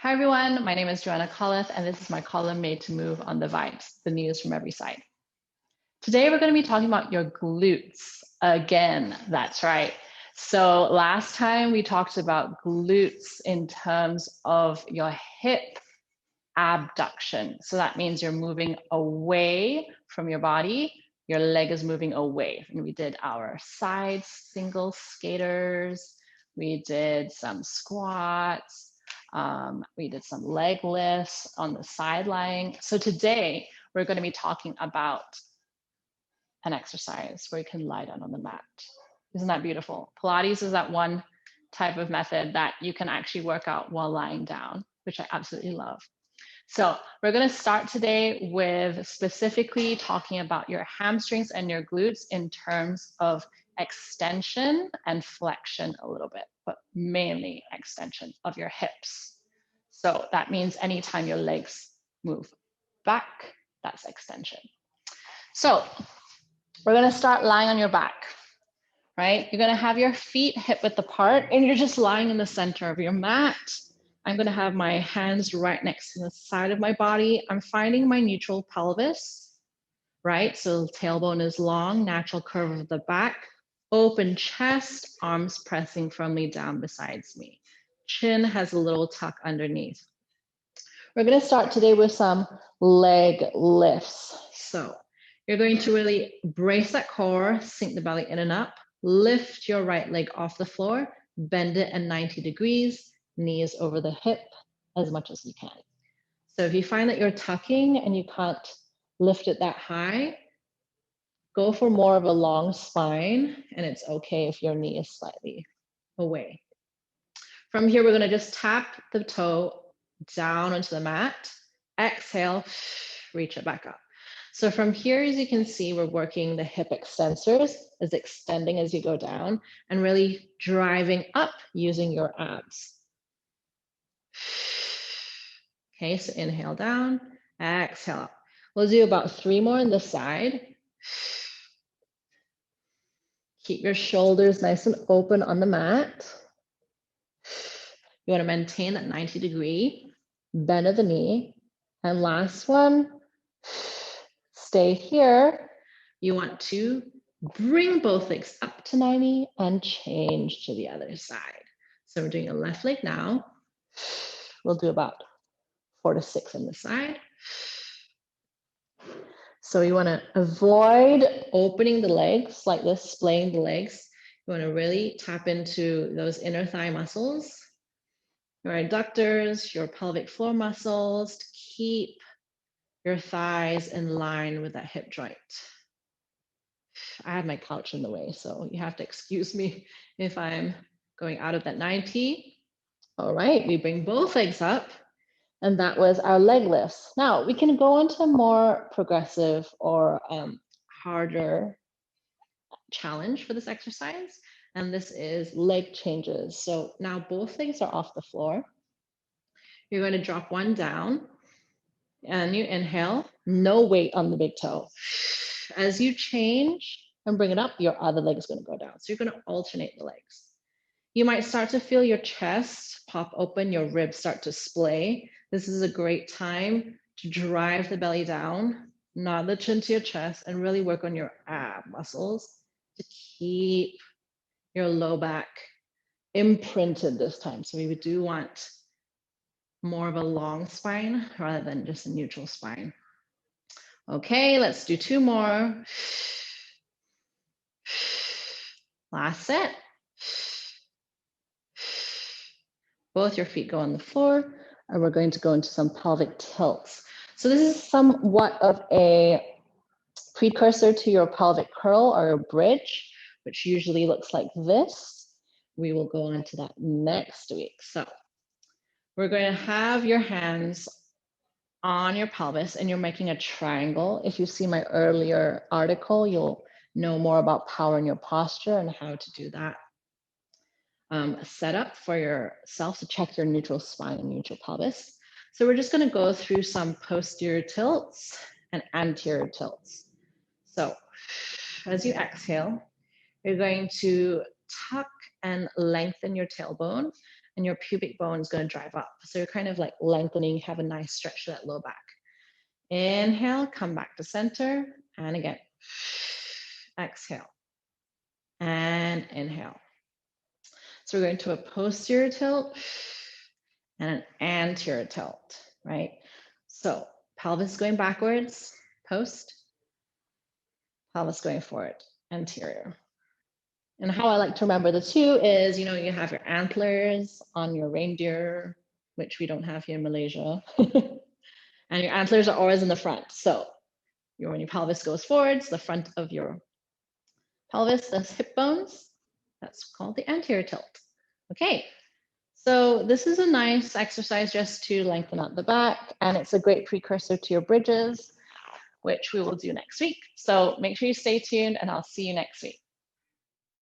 Hi everyone, my name is Joanna Colleth and this is my column Made to Move on the Vibes, the news from every side. Today we're going to be talking about your glutes again, that's right. So last time we talked about glutes in terms of your hip abduction. So that means you're moving away from your body, your leg is moving away. And we did our side single skaters, we did some squats, we did some leg lifts on the side lying. So today we're going to be talking about an exercise where you can lie down on the mat. Isn't that beautiful? Pilates is that one type of method that you can actually work out while lying down, which I absolutely love. So we're going to start today with specifically talking about your hamstrings and your glutes in terms of extension and flexion a little bit, but mainly extension of your hips. So that means anytime your legs move back, that's extension. So we're going to start lying on your back, right? You're going to have your feet hip width apart and you're just lying in the center of your mat. I'm going to have my hands right next to the side of my body. I'm finding my neutral pelvis, right? So tailbone is long, natural curve of the back, open chest, arms pressing firmly down besides me. Chin has a little tuck underneath. We're going to start today with some leg lifts. So you're going to really brace that core, sink the belly in and up, lift your right leg off the floor, bend it at 90 degrees, knees over the hip as much as you can. So if you find that you're tucking and you can't lift it that high, go for more of a long spine, and it's okay if your knee is slightly away. From here, we're going to just tap the toe down onto the mat. Exhale, reach it back up. So from here, as you can see, we're working the hip extensors, as extending as you go down, and really driving up using your abs. Okay, so inhale down, exhale up. We'll do about 3 more on this side. Keep your shoulders nice and open on the mat. You want to maintain that 90-degree bend of the knee. And last one, stay here. You want to bring both legs up to 90 and change to the other side. So we're doing a left leg now. We'll do about 4 to 6 on the side. So you want to avoid opening the legs like this, splaying the legs. You want to really tap into those inner thigh muscles, your adductors, your pelvic floor muscles to keep your thighs in line with that hip joint. I have my couch in the way, so you have to excuse me if I'm going out of that 90. All right, we bring both legs up, and that was our leg lifts. Now we can go into more progressive or harder challenge for this exercise, and this is leg changes. So now both legs are off the floor. You're going to drop one down, and you inhale, no weight on the big toe. As you change and bring it up, your other leg is going to go down. So you're going to alternate the legs. You might start to feel your chest pop open, your ribs start to splay. This is a great time to drive the belly down, nod the chin to your chest, and really work on your ab muscles to keep your low back imprinted this time. So we do want more of a long spine rather than just a neutral spine. Okay, let's do 2 more. Last set. Both your feet go on the floor, and we're going to go into some pelvic tilts. So this is somewhat of a precursor to your pelvic curl or a bridge, which usually looks like this. We will go into that next week. So we're going to have your hands on your pelvis and you're making a triangle. If you see my earlier article, you'll know more about power in your posture and how to do that. Set up for yourself to check your neutral spine and neutral pelvis. So we're just going to go through some posterior tilts and anterior tilts. So as you exhale, you're going to tuck and lengthen your tailbone and your pubic bone is going to drive up. So you're kind of like lengthening, have a nice stretch to that low back. Inhale, come back to center, and again, exhale, and inhale. So we're going to a posterior tilt and an anterior tilt, right? So pelvis going backwards, post, pelvis going forward, anterior. And how I like to remember the two is, you know, you have your antlers on your reindeer, which we don't have here in Malaysia. And your antlers are always in the front. So when your pelvis goes forwards, the front of your pelvis, the hip bones, that's called the anterior tilt. Okay, so this is a nice exercise just to lengthen out the back, and it's a great precursor to your bridges, which we will do next week. So make sure you stay tuned, and I'll see you next week.